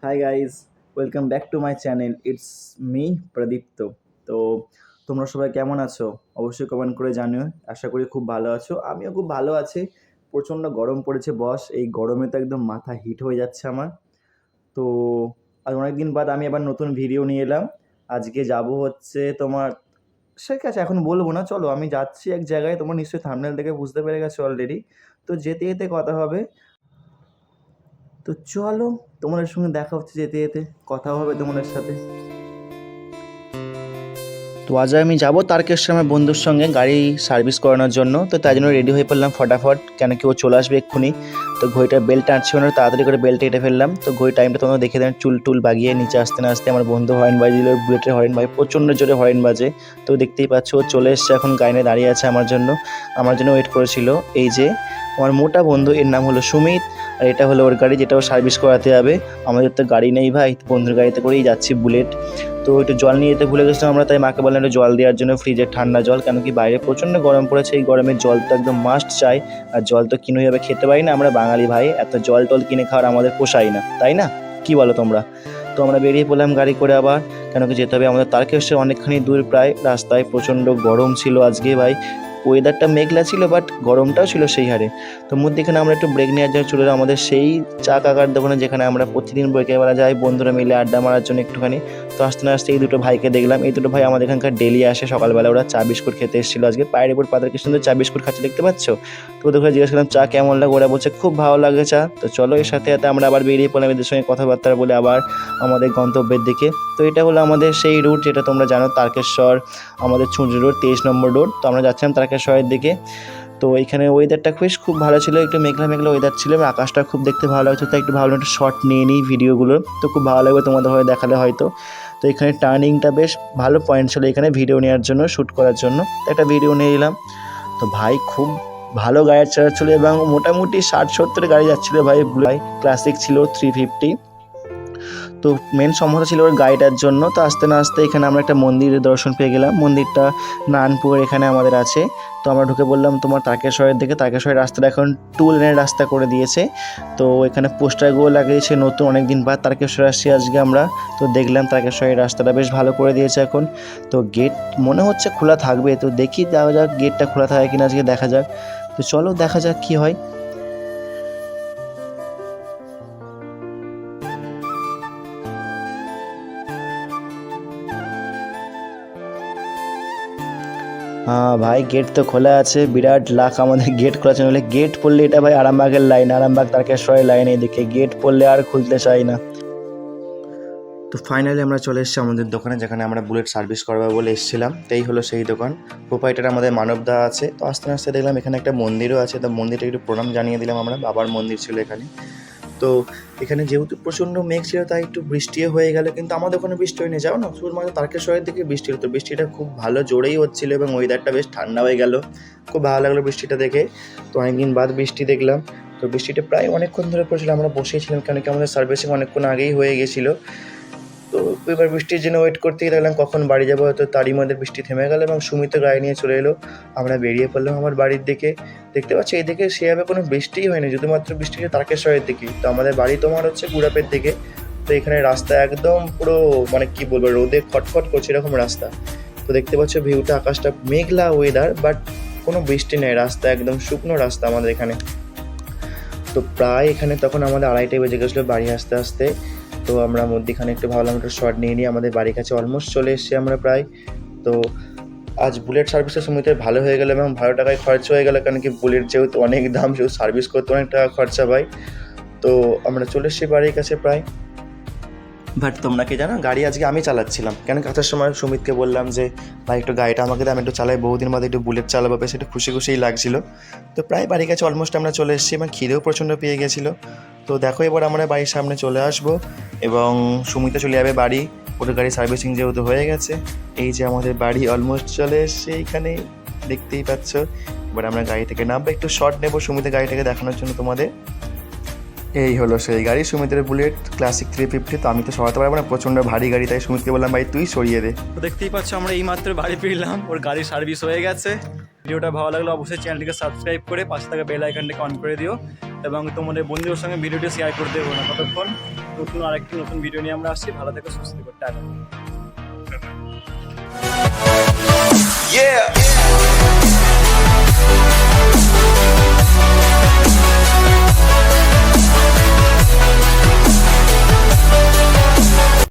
High guys, welcome back to my channel. It's me Pradipta. তো তোমরা সবাই কেমন আছো? অবশ্যই কমেন্ট করে জানিও। আশা করি খুব ভালো আছো। আমিও খুব ভালো আছি। প্রচণ্ড গরম পড়েছে বস, এই গরমে তো একদম মাথা হিট হয়ে যাচ্ছে আমার। তো আজ অনেক দিন বাদ আমি আবার নতুন ভিডিও নিয়ে এলাম। আজকে যাব হচ্ছে তোমার, ঠিক আছে এখন বলবো না, চলো আমি যাচ্ছি এক জায়গায়। তোমরা নিশ্চয়ই থাম্বনেল থেকে বুঝতে পেরে গেছো অলরেডি। তো যেতে যেতে কথা হবে। তো চলো, তোমাদের সঙ্গে দেখা হচ্ছে যেতে যেতে, কথা হবে তোমাদের সাথে। তো আজ আমি যাবো তারকেশ্বর আমার বন্ধুর সঙ্গে গাড়ি সার্ভিস করানোর জন্য। তো তাই জন্য রেডি হয়ে পড়লাম ফটাফট, কেন কি ও চলে আসবে এক্ষুনি। তো ঘড়িটার বেল্ট টানছিল না, তাড়াতাড়ি করে বেল্ট কেটে ফেললাম। তো ঘড়ি টাইমটা তোমরা দেখে দেন, চুল টুল বাগিয়ে নিচে আসতে না আসতে আমার বন্ধু হরেন বাজিল, বুলেটের হরেন বাজে, প্রচণ্ড জোরে হরেন বাজে। তো দেখতেই পাচ্ছ ও চলে এসছে, এখন গাড়ি দাঁড়িয়ে আছে আমার জন্য ওয়েট করেছিল। এই যে আমার মোটা বন্ধু, এর নাম হলো সুমিত, আর এটা হলো ওর গাড়ি, যেটাও সার্ভিস করাতে হবে। আমাদের তো গাড়ি নেই ভাই, বন্ধুর গাড়িতে করেই যাচ্ছি, বুলেট। তো একটু জল নিয়ে যেতে ভুলে গেছিলাম আমরা, তাই মাকে বললাম একটু জল দেওয়ার জন্য, ফ্রিজের ঠান্ডা জল, কেন কি বাইরে প্রচণ্ড গরম পড়েছে। এই গরমে জল তো একদম মাস্ট চাই, আর জল তো কিনে যাবে, খেতে পারি না আমরা বাঙালি ভাই, এত জল টল কিনে খাওয়ার আমাদের পোষায় না, তাই না? কি বলো তোমরা? তো আমরা বেরিয়ে পড়লাম গাড়ি করে আবার, কেন কি যেতে হবে আমাদের তারকেশ্বর, অনেকখানি দূর প্রায়। রাস্তায় প্রচণ্ড গরম ছিল আজকে ভাই, ওয়েদারটা মেঘলা ছিল বাট গরমটাও ছিল সেই হারে। তো মধ্যেখানে আমরা একটু ব্রেক নেওয়ার জন্য চলে এলাম আমাদের সেই চা কাকার দোকানে, যেখানে আমরা প্রতিদিন বিকেলবেলা যাই বন্ধুরা মিলে আড্ডা মারার জন্য একটুখানি। তো আস্তে না আস্তে এই দুটো ভাইকে দেখলাম, এই দুটো ভাই আমাদের এখানকার ডেলি আসে সকালবেলা, ওরা চা বিস্কুট খেতে এসেছিলো আজকে। পায়ের উপর পাতার কি সুন্দর চা বিস্কুট খাচ্ছে, দেখতে পাচ্ছ? তো ওদের ঘরে জিজ্ঞেস করলাম চা কেমন লাগে, ওরা বলছে খুব ভালো লাগে চা। তো চলো, এর সাথে সাথে আমরা আবার বেরিয়ে পড়লাম এদের সঙ্গে কথাবার্তা বলে আবার আমাদের গন্তব্যের দিকে। তো এটা হলো আমাদের সেই রুট, যেটা তোমরা জানো, তারকেশ্বর আমাদের চুঁচুড়ি রোড, 23 নম্বর রোড। তো আমরা যাচ্ছিলাম তারকেশ্বরের দিকে। তো এখানে ওয়েদারটা খুব ভালো ছিল, একটু মেঘলা মেঘলা ওয়েদার ছিল, আকাশটা খুব দেখতে ভালো লাগছে। তাই একটু ভালো একটু শর্ট নিয়ে নিই ভিডিওগুলো, তো খুব ভালো লাগবে তোমাদের হয়ে দেখালে হয়তো। তো এখানে টার্নিংটা বেশ ভালো পয়েন্ট ছিল এখানে ভিডিও নেওয়ার জন্য, শ্যুট করার জন্য। তো একটা ভিডিও নিয়ে নিলাম। তো ভাই খুব ভালো গাড়ি চালাচ্ছিল, এবং মোটামুটি 60-70 গাড়ি যাচ্ছিলো ভাই। ক্লাসিক ছিল 350। তো মেন সমস্যা ছিল ওর গাড়িটার জন্য। তো আস্তে না আস্তে এখানে আমরা একটা মন্দিরের দর্শন পেয়ে গেলাম, মন্দিরটা নারায়ণপুর এখানে আমাদের আছে। তো আমরা ঢুকে বললাম তোমার তারকেশ্বরের দিকে। তারকেশ্বরের রাস্তাটা এখন 2 লেনের রাস্তা করে দিয়েছে। তো এখানে পোস্টারগুলো লাগিয়েছে নতুন, অনেক দিন বাদ তারকেশ্বর আসছি আজকে আমরা। তো দেখলাম তারকেশ্বরের রাস্তাটা বেশ ভালো করে দিয়েছে এখন। তো গেট মনে হচ্ছে খোলা থাকবে, তো দেখি যাওয়া যাক গেটটা খোলা থাকে কিনা, আজকে দেখা যাক। তো চলো দেখা যাক কি হয়। হ্যাঁ ভাই, গেট তো খোলা আছে, বিরাট লাখ আমাদের গেট খোলা আছে, নাহলে গেট পড়লে এটা ভাই আরামবাগের লাইন, আরামবাগ তারকেশ্বরের লাইন, এইদিকে গেট পড়লে আর খুলতে চাই না। তো ফাইনালি আমরা চলে এসেছি আমাদের দোকানে, যেখানে আমরা বুলেট সার্ভিস করবো বলে এসেছিলাম। তো এই হলো সেই দোকান, প্রোপাইটার আমাদের মানবদা আছে। তো আস্তে আস্তে দেখলাম এখানে একটা মন্দিরও আছে, তো মন্দিরটা একটু প্রণাম জানিয়ে দিলাম আমরা, বাবার মন্দির ছিল এখানে। তো এখানে যেহেতু প্রচণ্ড মেঘ ছিল তাই একটু বৃষ্টিও হয়ে গেল, কিন্তু আমাদের ওখানে বৃষ্টি হয়ে নিয়ে যাও না, শুধুমাত্র তারকেশ্বরের দিকে বৃষ্টি হতো। বৃষ্টিটা খুব ভালো জোরেই হচ্ছিলো, এবং ওয়েদারটা বেশ ঠান্ডা হয়ে গেল, খুব ভালো লাগলো বৃষ্টিটা দেখে। তো অনেকদিন বাদ বৃষ্টি দেখলাম। তো বৃষ্টিটা প্রায় অনেকক্ষণ ধরে পড়েছিল, আমরা বসেছিলাম, কেন কি আমাদের সার্ভিসিং অনেকক্ষণ আগেই হয়ে গেছিলো। তো এবার বৃষ্টির জন্য ওয়েট করতেই দেখলাম কখন বাড়ি যাবো, হয়তো তারই মধ্যে বৃষ্টি থেমে গেল, এবং সুমিত গাড়ি নিয়ে চলে এলো। আমরা বেরিয়ে পড়লাম আমার বাড়ির দিকে। দেখতে পাচ্ছি এইদিকে সেভাবে কোনো বৃষ্টিই হয়নি, শুধুমাত্র বৃষ্টি হচ্ছে তারকেশ্বরের দিকে। তো আমাদের বাড়ি তোমার হচ্ছে গুড়াপের দিকে। তো এখানে রাস্তা একদম পুরো মানে কি বলবো, রোদে খটখট করছে এরকম রাস্তা। তো দেখতে পাচ্ছ ভিউটা, আকাশটা মেঘলা ওয়েদার, বাট কোনো বৃষ্টি নেই, রাস্তা একদম শুকনো রাস্তা আমাদের এখানে। তো প্রায় এখানে তখন আমাদের 2:30 বেজে গেছিলো বাড়ি আসতে আসতে। তো আমরা মধ্যেখানে একটু ভাবলাম একটু শর্ট নিয়ে নিই, আমাদের বাড়ির কাছে অলমোস্ট চলে এসেছি আমরা প্রায়। তো আজ বুলেট সার্ভিসের সময়তে ভালো হয়ে গেলো, এবং ভালো টাকায় খরচ হয়ে গেলো, কারণ কি বুলেট যেহেতু অনেক দাম, সেহেতু সার্ভিস করতে অনেক টাকা খরচা পাই। তো আমরা চলে এসেছি বাড়ির কাছে প্রায়। বাট তোমরা কি জানো, গাড়ি আজকে আমি চালাচ্ছিলাম, কেন আসার সময় সুমিতকে বললাম যে ভাই একটু গাড়িটা আমাকে দাম, একটু চালাই, বহুদিন বাদে একটু বুলেট চালাবো, বেশ একটু খুশি খুশিই লাগছিল। তো প্রায় বাড়ির কাছে অলমোস্ট আমরা চলে এসেছি, এবং খিদেও প্রচণ্ড পেয়ে গেছিলো। তো দেখো এবার আমরা বাড়ির সামনে চলে আসবো, এবং সুমিতা চলে যাবে বাড়ি, ওদের গাড়ি সার্ভিসিং যেহেতু হয়ে গেছে। এই যে আমাদের বাড়ি অলমোস্ট চলে এসছে এইখানে, দেখতেই পাচ্ছ। এবার আমরা গাড়ি থেকে নামবো, একটু শর্ট নেবো সুমিতের গাড়িটাকে দেখানোর জন্য তোমাদের। এই হলো সেই গাড়ি, সুমিতের বুলেট ক্লাসিক 350। তো আমি তো সরাতে পারবো না, প্রচণ্ড ভারী গাড়ি, তাই সুমিতকে বললাম ভাই তুই সরিয়ে দে। তো দেখতেই পাচ্ছ আমরা এইমাত্র বাড়ি ফিরলাম, ওর গাড়ি সার্ভিস হয়ে গেছে, ভিডিওটা ভালো লাগলে অবশ্যই চ্যানেলটিকে সাবস্ক্রাইব করে পাশে থাকা বেল আইকনটাকে অন করে দিও এবং তোমাদের বন্ধুদের সঙ্গে ভিডিওটি শেয়ার করে দেবো না। ততক্ষণ আরেকটি নতুন ভিডিও নিয়ে আমরা আসছি। ভালো থেকো, সুস্থ থেকো, টাটা। Yeah.